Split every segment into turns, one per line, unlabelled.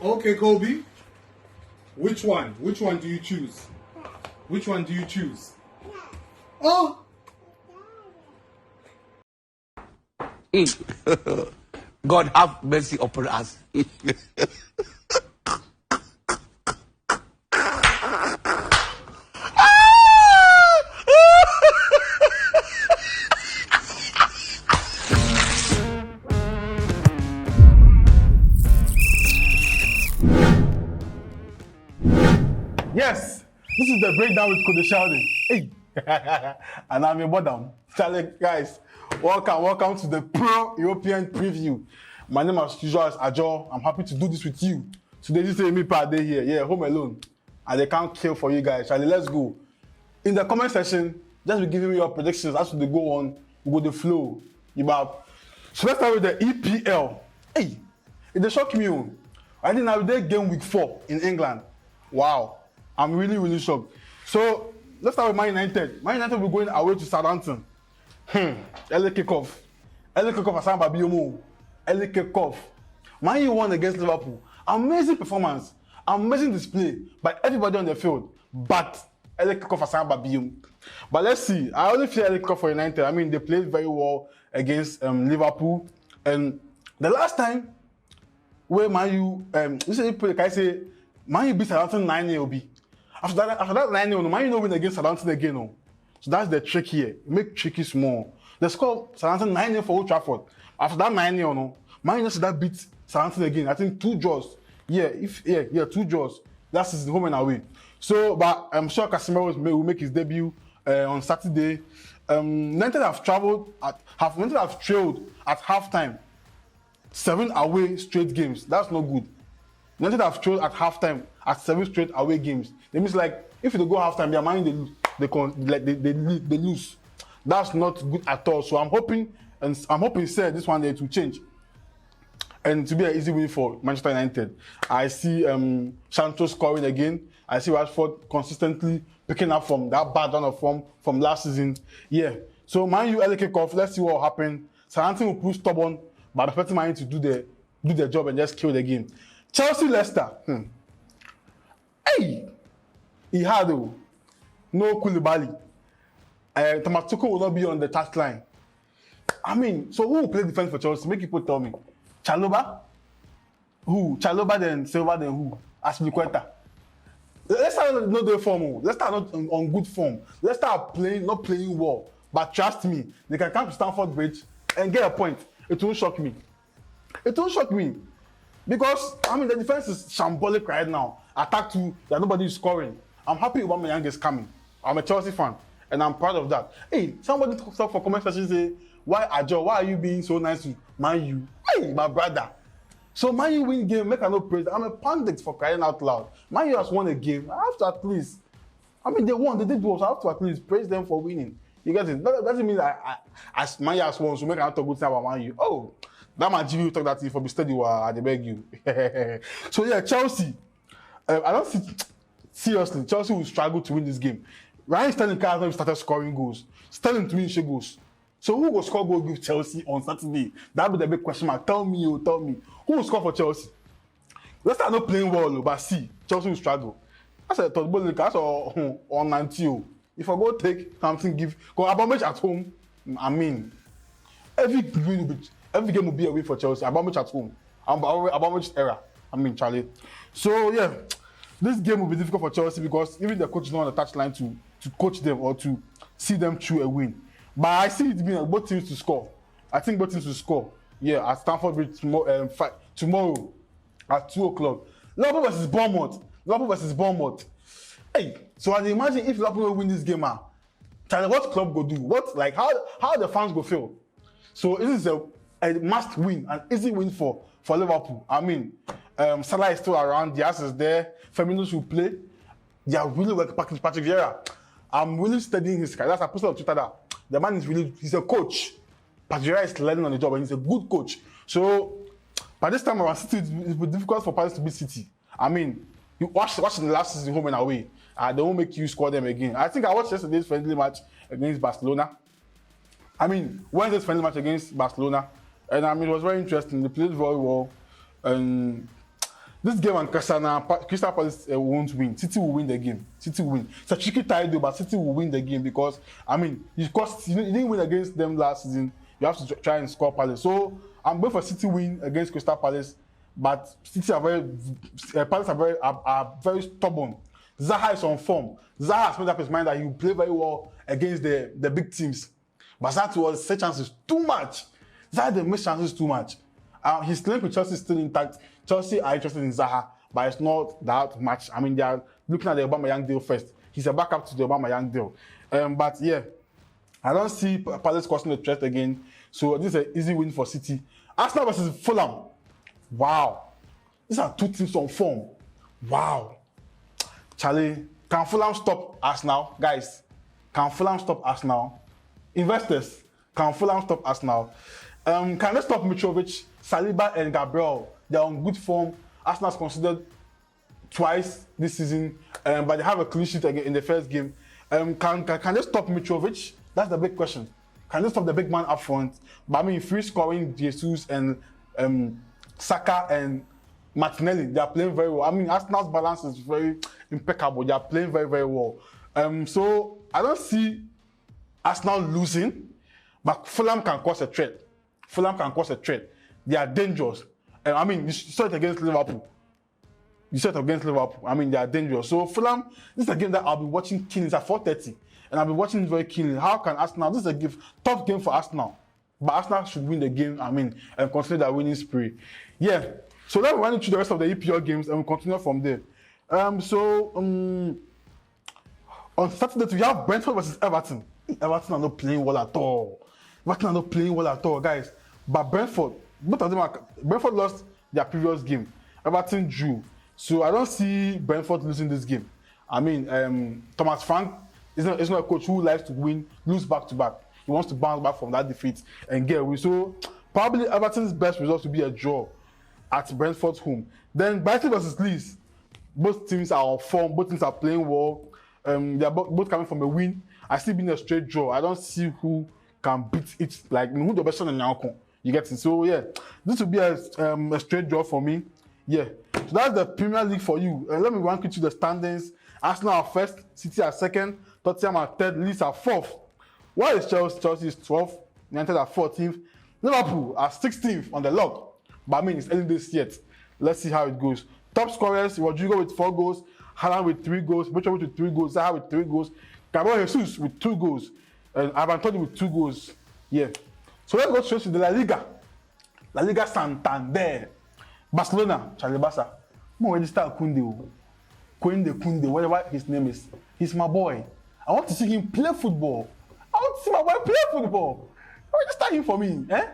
Okay, Kobe. Which one? Which one do you choose? Which one do you choose? Oh!
God have mercy upon us.
Yes, this is the breakdown with Cody Sheldon. Hey, and I'm your bottom. Charlie, guys, welcome to the Pro European Preview. My name, as usual, is Ajo. I'm happy to do this with you. Today, this is me per day here. Yeah, home alone, and they can't kill for you guys. Charlie, let's go. In the comment section, just be giving me your predictions as we go on. We go the flow. So let's start with the EPL. Hey, it shocked me. I think now they game week 4 in England. Wow. I'm really shocked. So let's start with Man United. Man United will be going away to Southampton. Early kickoff. Asamba Biomo. Early kickoff. Man U won against Liverpool. Amazing performance. Amazing display by everybody on the field. But early kickoff Asamba Biomo. But let's see. I only feel early kickoff for United. I mean, they played very well against Liverpool. And the last time where Man U, Man U beat Southampton 9-0. After that 9-0, Man U no win against Southampton again. No. So that's the trick here. Make tricky small. They score Southampton 9-0 for Old Trafford. After that 9-0, no, Man U that beat Southampton again. I think 2 draws. 2 draws. That's his home and away. So, but I'm sure Casemiro will make his debut on Saturday. United have trailed at halftime. 7 away straight games. That's not good. United have trailed at halftime at 7 straight away games. That means like if they go halftime, their mind they lose. That's not good at all. So I'm hoping this one day to change and to be an easy win for Manchester United. I see Sancho scoring again. I see Rashford consistently picking up from that bad run of form from last season. Yeah. So Man U early kickoff. Let's see what will happen. Southampton will prove stubborn, but expecting Man U to do their job and just kill the game. Chelsea Leicester. Hey! Ihado. No Koulibaly. Thomas Tuchel will not be on the touchline. I mean, so who will play defense for Chelsea? Make people tell me. Chalobah? Who? Chalobah then Silva then who? Aspilicueta. Leicester not their form. Leicester not on good form. Leicester are not playing well. But trust me, they can come to Stamford Bridge and get a point. It won't shock me. Because, I mean, the defense is shambolic right now. Attack 2, that nobody is scoring. I'm happy Aubameyang is coming. I'm a Chelsea fan, and I'm proud of that. Hey, somebody talks up for comment section say, why are you being so nice to Man U? Hey, my brother. So Man U win game, make a no praise. I'm a pundit for crying out loud. Man U has won a game. I have to at least, I mean, they won, they did well, so I have to at least praise them for winning. You get it? That doesn't mean as Man U has won, so make a not talk good thing about Man U. Oh. That man give you talk that for be steady, I beg you. So yeah, Chelsea. I don't see seriously. Chelsea will struggle to win this game. Ryan Sterling can't started scoring goals. Sterling to win goals. So who will score goals with Chelsea on Saturday? That be the big question mark. Tell me. Who will score for Chelsea? Let's start not playing well, but see, Chelsea will struggle. That's a thought. That's on 90. If I go take something, go Aubameyang at home. I mean, every game will be away for Chelsea. Aubameyang at home. Aubameyang's era. I mean, Charlie. So, yeah, this game will be difficult for Chelsea because even the coach is not on the touchline to coach them or to see them through a win. But I see it being both teams to score. I think both teams will score. Yeah, at Stamford Bridge tomorrow at 2 o'clock. Liverpool versus Bournemouth. Hey, so I imagine if Liverpool win this game, Charlie, what club go do? How the fans go feel? So this is a must win, an easy win for Liverpool. I mean, Salah is still around, Diaz is there, Firmino should play. They are really working. Patrick Vieira. I'm really studying his career. That's a post on Twitter that the man is he's a coach. Patrick Vieira is learning on the job and he's a good coach. So, by this time around, City, it will be difficult for Palace to beat City. I mean, you watch the last season home and away. They won't make you score them again. I think I watched yesterday's friendly match against Barcelona. I mean, Wednesday's friendly match against Barcelona. And I mean, it was very interesting. They played very well. And This game and Crystal Palace won't win. City will win the game. City will win. It's a tricky tie though, but City will win the game because I mean, you didn't win against them last season. You have to try and score Palace. So I'm going for City win against Crystal Palace, but City are Palace are very stubborn. Zaha is on form. Zaha has made up his mind that he will play very well against the big teams. But that was set chances too much. Zaha they missed chances too much. His link with Chelsea is still intact. Chelsea are interested in Zaha, but it's not that much. I mean, they are looking at the Aubameyang deal first. He's a backup to the Aubameyang deal. But yeah, I don't see Palace crossing the threat again. So this is an easy win for City. Arsenal versus Fulham. Wow. These are two teams on form. Wow. Charlie, can Fulham stop Arsenal? Guys, can Fulham stop Arsenal? Investors, can Fulham stop Arsenal? Can they stop Mitrovic, Saliba and Gabriel? They are on good form. Arsenal's considered twice this season, but they have a clean sheet again in the first game. Can they stop Mitrovic? That's the big question. Can they stop the big man up front? But I mean, free scoring Jesus and Saka and Martinelli, they are playing very well. I mean, Arsenal's balance is very impeccable. They are playing very, very well. So I don't see Arsenal losing, but Fulham can cause a threat. Fulham can cause a threat. They are dangerous. I mean, you saw it against Liverpool. You saw it against Liverpool. I mean, they are dangerous. So Fulham, this is a game that I'll be watching keenly. It's at 4:30, and I'll be watching it very keenly. How can Arsenal? This is a tough game for Arsenal, but Arsenal should win the game. I mean, and continue their winning spree. Yeah. So let's run into the rest of the EPL games and we'll continue from there. On Saturday we have Brentwood versus Everton. Everton are not playing well at all. Guys. But Brentford lost their previous game. Everton drew. So I don't see Brentford losing this game. I mean, Thomas Frank is not a coach who likes to lose back to back. He wants to bounce back from that defeat and get away. So probably Everton's best result will be a draw at Brentford's home. Then Brighton versus Leeds. Both teams are on form. Both teams are playing well. They are both coming from a win. I see being a straight draw. I don't see who can beat it. Like who the best on the you get it. So yeah, this will be a straight draw for me. Yeah. So that's the Premier League for you. Let me run quickly the standings. Arsenal are first, City are second, Tottenham are third, Leeds are fourth. Why is Chelsea? Chelsea is 12th, United are 14th, Liverpool are 16th on the log. But I mean, it's early days yet. Let's see how it goes. Top scorers, Rodrigo with 4 goals, Haaland with 3 goals, Mitrovic with 3 goals, Zaha with 3 goals, Gabriel Jesus with 2 goals, and Ivan Toney with 2 goals. Yeah. So let's go straight to the La Liga. La Liga Santander. Barcelona, Charlie Barca. I'm already start Kunde, whatever his name is. He's my boy. I want to see him play football. I want to see my boy play football. Already start him for me, eh?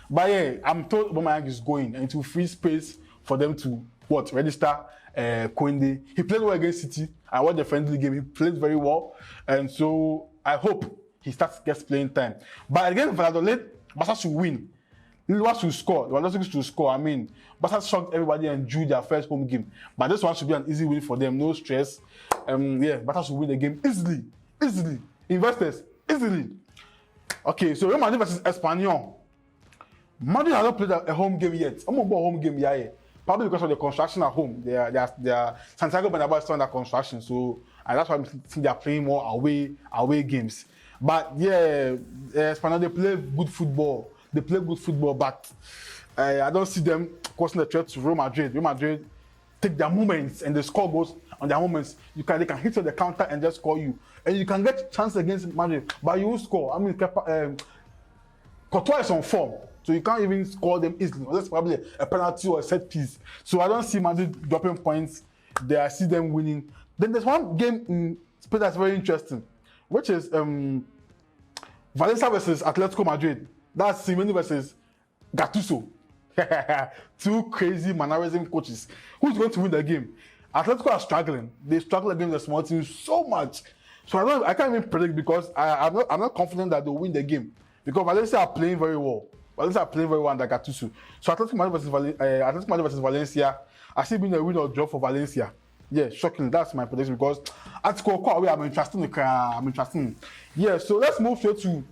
But yeah, I'm told Aubameyang is going and it will free space for them to register Koundé. He played well against City. I watched the friendly game. He played very well, and so I hope he gets playing time. But against Valladolid, Barca should win. Lewis should score. Lewandowski should score. I mean, Barca shocked everybody and drew their first home game. But this one should be an easy win for them. No stress. Yeah, Barca should win the game easily. Investors, easily. Okay, so Real Madrid versus Espanyol. Madrid has not played a home game yet. I'm going to go home game here. Probably because of the construction at home. They are Santiago Bernabeu is still under construction, so that's why I think they are playing more away games. But yeah, Espanyol, they play good football. But I don't see them causing the threat to Real Madrid. Real Madrid take their moments and they score goals on their moments. They can hit on the counter and just score you, and you can get chance against Madrid, but you will score. I mean, Courtois is on form. So you can't even score them easily. That's probably a penalty or a set piece. So I don't see Madrid dropping points. I see them winning. Then there's one game in Spain that's very interesting, which is Valencia versus Atletico Madrid. That's Simeone versus Gattuso. 2 crazy mannerism coaches. Who's going to win the game? Atletico are struggling. They struggle against the small teams so much. So I can't even predict because I'm not confident that they'll win the game. Because Valencia are playing very well. Valencia are playing very well under Gattuso. So Atletico Madrid versus Valencia, I see being a win or draw for Valencia. Yeah, shocking. That's my prediction because Atletico, I'm interested. Yeah, so let's move straight to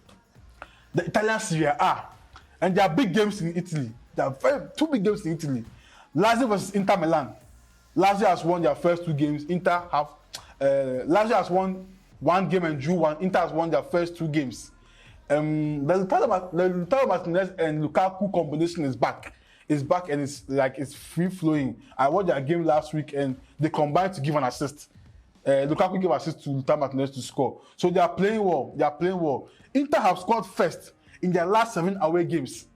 the Italian Serie A. And there are big games in Italy. There are 2 big games in Italy. Lazio versus Inter Milan. Lazio has won their first 2 games. Inter have Lazio has won 1 game and drew 1. Inter has won their first 2 games. The Lautaro Martinez and Lukaku combination is back. It's back and it's free flowing. I watched their game last week and they combined to give an assist. Lukaku gave assist to Lautaro Martinez to score. So they are playing well. Inter have scored first in their last 7 away games.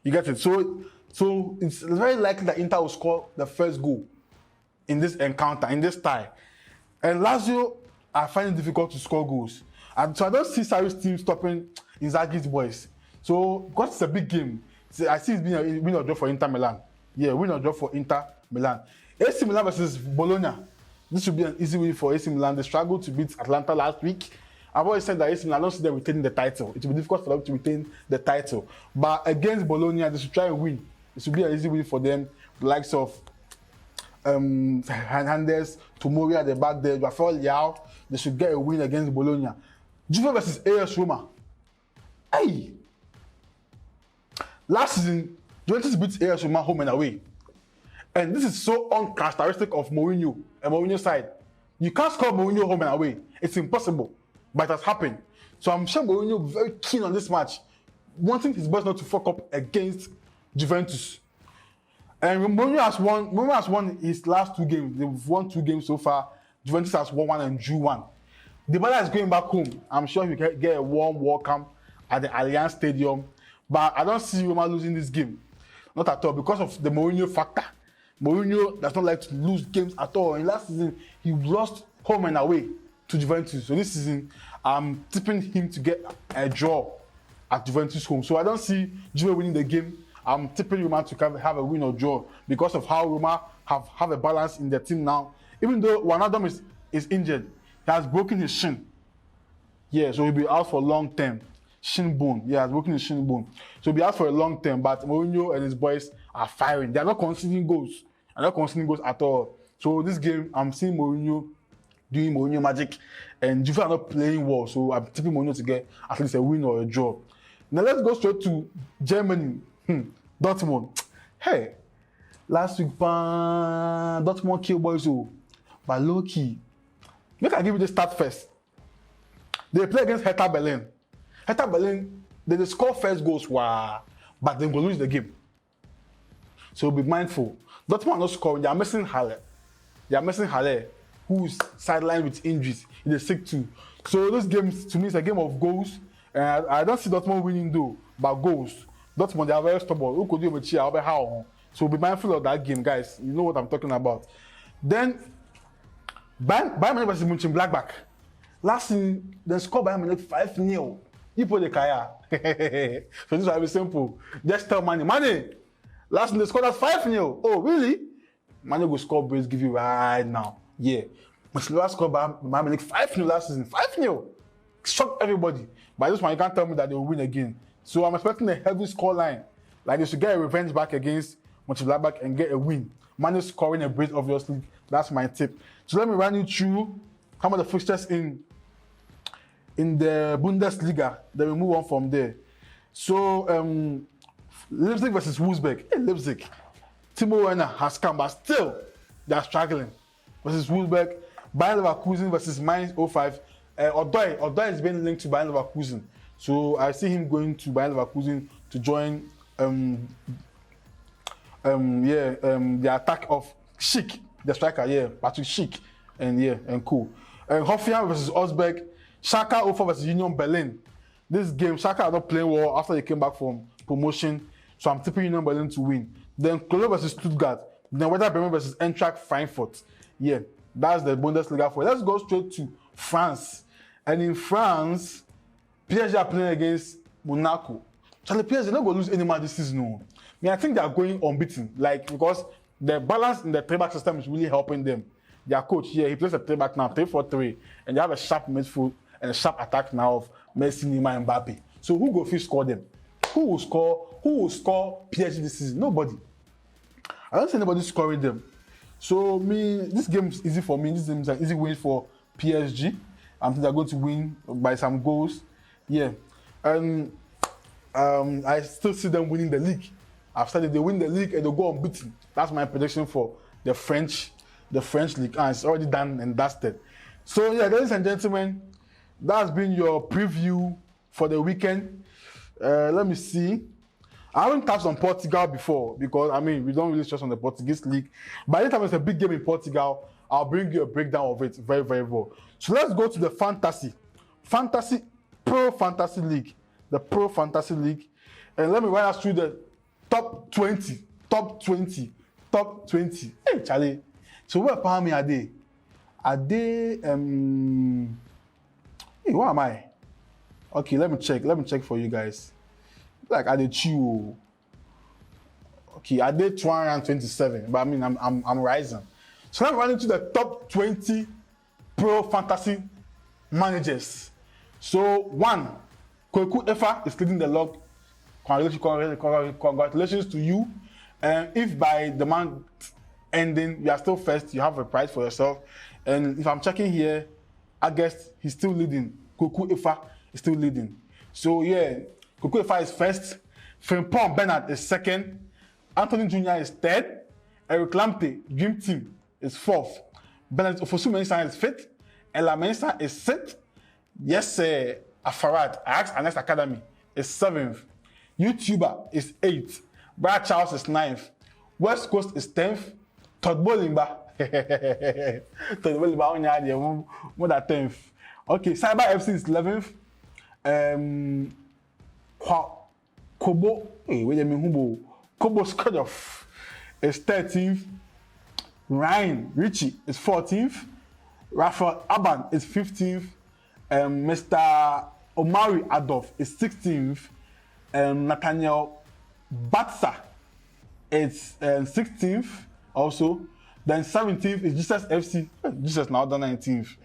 You get it? So it's very likely that Inter will score the first goal in this encounter, in this tie. And Lazio are finding it difficult to score goals. And so I don't see Sarri's team stopping Inzaghi's boys. So, because it's a big game, I see it's been a win or draw for Inter Milan. Yeah, win or draw for Inter Milan. AC Milan versus Bologna. This should be an easy win for AC Milan. They struggled to beat Atalanta last week. I've always said that AC Milan, I don't see them retaining the title. It will be difficult for them to retain the title. But against Bologna, they should try and win. It should be an easy win for them. The likes of Hernandez, Tomori at the back there, Rafael Leao. They should get a win against Bologna. Juve versus AS Roma. Hey! Last season, Juventus beat AS Roma home and away. And this is so uncharacteristic of Mourinho and Mourinho's side. You can't score Mourinho home and away. It's impossible. But it has happened. So I'm sure Mourinho will be very keen on this match, wanting his boys not to fuck up against Juventus. And Mourinho has won his last 2 games. They've won 2 games so far. Juventus has won 1 and drew 1. Dybala is going back home. I'm sure he can get a warm welcome at the Allianz Stadium. But I don't see Roma losing this game. Not at all, because of the Mourinho factor. Mourinho does not like to lose games at all. In last season, he lost home and away to Juventus. So this season, I'm tipping him to get a draw at Juventus home. So I don't see Juve winning the game. I'm tipping Roma to have a win or draw because of how Roma have a balance in their team now. Even though Wijnaldum is injured, he has broken his shin. Yeah, so he'll be out for long term. Shin bone. Yeah, he's broken his shin bone. So he'll be out for a long term. But Mourinho and his boys are firing. They are not conceding goals. They're not conceding goals at all. So this game, I'm seeing Mourinho doing Mourinho magic. And Juve are not playing well. So I'm tipping Mourinho to get at least a win or a draw. Now let's go straight to Germany. Dortmund. Hey, last week, Dortmund killed boys. But low key. Make I give you the start first. They play against Hertha Berlin. Hertha Berlin, they score first goals, but they will lose the game. So be mindful. Dortmund are not scoring. They are missing Halle. Who's sidelined with injuries. He's a sick too. So this game, to me, is a game of goals. And I don't see Dortmund winning though, but goals. Dortmund, they are very stubborn. Who could do with cheer? So be mindful of that game, guys. You know what I'm talking about. Then, Bayern Munich versus Mönchengladbach. Last season, they scored Bayern Munich 5-0. You put the kaya. So this will be simple. Just tell Mane, last season they scored us 5-0. Oh, really? Mane will score brace give you right now. Yeah. Mönchengladbach scored Bayern Munich 5-0 last season. 5-0. Shocked everybody. But this one, you can't tell me that they will win again. So I'm expecting a heavy scoreline. Like they should get a revenge back against Mönchengladbach and get a win. Mane scoring a brace, obviously. That's my tip. So let me run you through some of the fixtures in the Bundesliga. Then we move on from there. So Leipzig versus Wolfsburg. Hey, Leipzig. Timo Werner has come, but still they are struggling. Versus Wolfsburg. Bayer Leverkusen versus Mainz 05. Odoi is being linked to Bayer Leverkusen. So I see him going to Bayer Leverkusen to join the attack of Schick, the striker, Patrick Schick, and cool. Hoffenheim versus Augsburg, Schalke 04 versus Union Berlin. This game, Schalke are not playing well after they came back from promotion, so I'm tipping Union Berlin to win. Then Cologne versus Stuttgart, then Werder Bremen versus Eintracht Frankfurt. Yeah, that's the Bundesliga for it. Let's go straight to France. And in France, PSG are playing against Monaco. Charlie, PSG are not going to lose any match this season. No. I think they are going unbeaten, because the balance in the 3-back system is really helping them. Their coach here, he plays a 3-back now, 3-4-3, and they have a sharp midfield and a sharp attack now of Messi, Neymar, and Mbappe. So who go fit score them? Who will score PSG this season? Nobody. I don't see anybody scoring them. So this game is easy for me. This game is an easy win for PSG. I think they're going to win by some goals. Yeah. And I still see them winning the league. I've said it, they win the league and they'll go unbeaten. That's my prediction for the French league. And it's already done and dusted. So yeah, ladies and gentlemen, that's been your preview for the weekend. Let me see. I haven't touched on Portugal before because, I mean, we don't really stress on the Portuguese league. But anytime it's a big game in Portugal, I'll bring you a breakdown of it very, very well. So let's go to the Pro Fantasy League. The Pro Fantasy League. And let me run us through the top 20. Hey, Charlie. So where Palmy are they? Are they, hey, where am I? Okay, let me check for you guys. Like, are they chew? Okay, are they 227? But I mean, I'm rising. So let me run into the top 20 Pro Fantasy managers. So 1, Kweku Efa is leading the log. Congratulations to you. And if by the month ending you are still first, you have a prize for yourself. And if I'm checking here, I guess he's still leading. Kweku Efa is still leading. So yeah, Kweku Efa is first. Frimpong Bernard is second. Anthony Jr. is third. Eric Lamptey, Dream Team, is fourth. Bernard Ofosu Mensah is fifth. Ella Mensah is sixth. Yes, Afarad, Ajax Annex Academy, is seventh. YouTuber is eighth. Brad Charles is ninth. West Coast is 10th. Todd Bolimba. Todd Bolimba, more than 10th. Okay, Cyber FC is 11th. Kobo, Kobo Skodov is 13th. Ryan Richie is 14th. Rafael Aban is 15th. Mr. Omari Adolf is 16th. Nathaniel Batsa is 16th also. Then 17th is Jesus FC. Jesus now done 19th.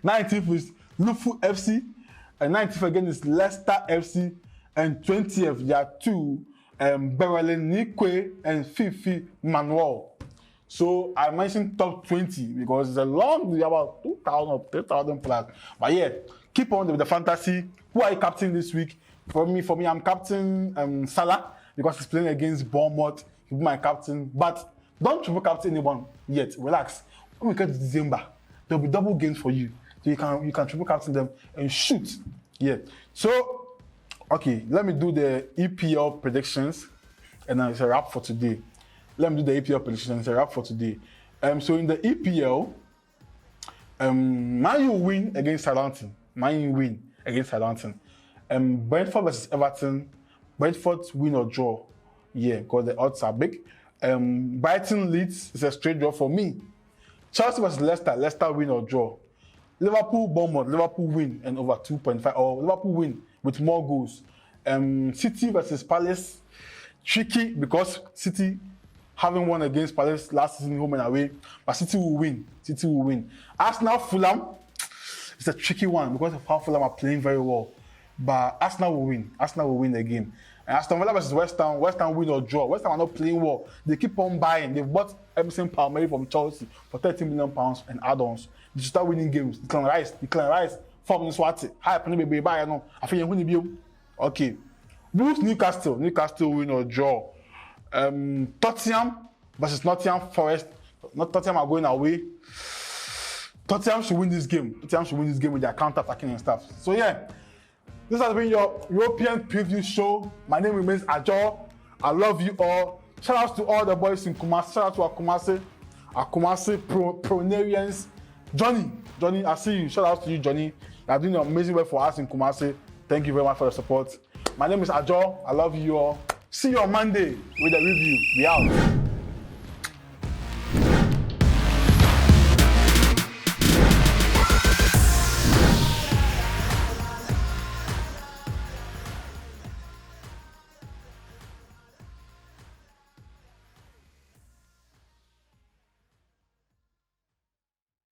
19th is Lufu FC. And 19th again is Leicester FC. And 20th, there are two, Beverly Nikwe and Fifi Manuel. So I mentioned top 20 because it's a long, about 2,000 or 3,000 plus. But yeah, keep on with the fantasy. Who are you captain this week? For me, I'm captain Salah because he's playing against Bournemouth. He'll be my captain. But don't triple captain anyone yet. Relax. When we get to December, there'll be double games for you. So you can triple captain them and shoot. Yeah. So, okay, let me do the EPL predictions. And then it's a wrap for today. Let me do the EPL predictions. It's a wrap for today. So in the EPL, Man U win against Southampton. Man U win against Southampton. Brentford versus Everton. Brentford win or draw. Yeah, because the odds are big. Brighton Leeds is a straight draw for me. Chelsea versus Leicester. Leicester win or draw. Liverpool Bournemouth. Liverpool win and over 2.5. Or Liverpool win with more goals. City versus Palace. Tricky because City haven't won against Palace last season home and away. But City will win. City will win. Arsenal Fulham. It's a tricky one because of how Fulham are playing very well. But Arsenal will win. Arsenal will win the game. And Aston Villa versus West Ham. West Ham win or draw. West Ham are not playing well. They keep on buying. They've bought Emerson Palmieri from Chelsea for £30 million and add-ons. They should start winning games. Declan Rice. 4 minutes Swati. Hype. Baby buy. No. I think you're winning. Okay. Wolves Newcastle. Newcastle win or draw. Tottenham versus Nottingham Forest. Not Tottenham are going away. Tottenham should win this game. Tottenham should win this game with their counter-attacking and stuff. So yeah. This has been your European preview show. My name remains Ajo. I love you all. Shout out to all the boys in Kumasi. Shout out to our Kumasi pronarians. Johnny, I see you. Shout out to you, Johnny. You are doing amazing work for us in Kumasi. Thank you very much for the support. My name is Ajo. I love you all. See you on Monday with a review. We out.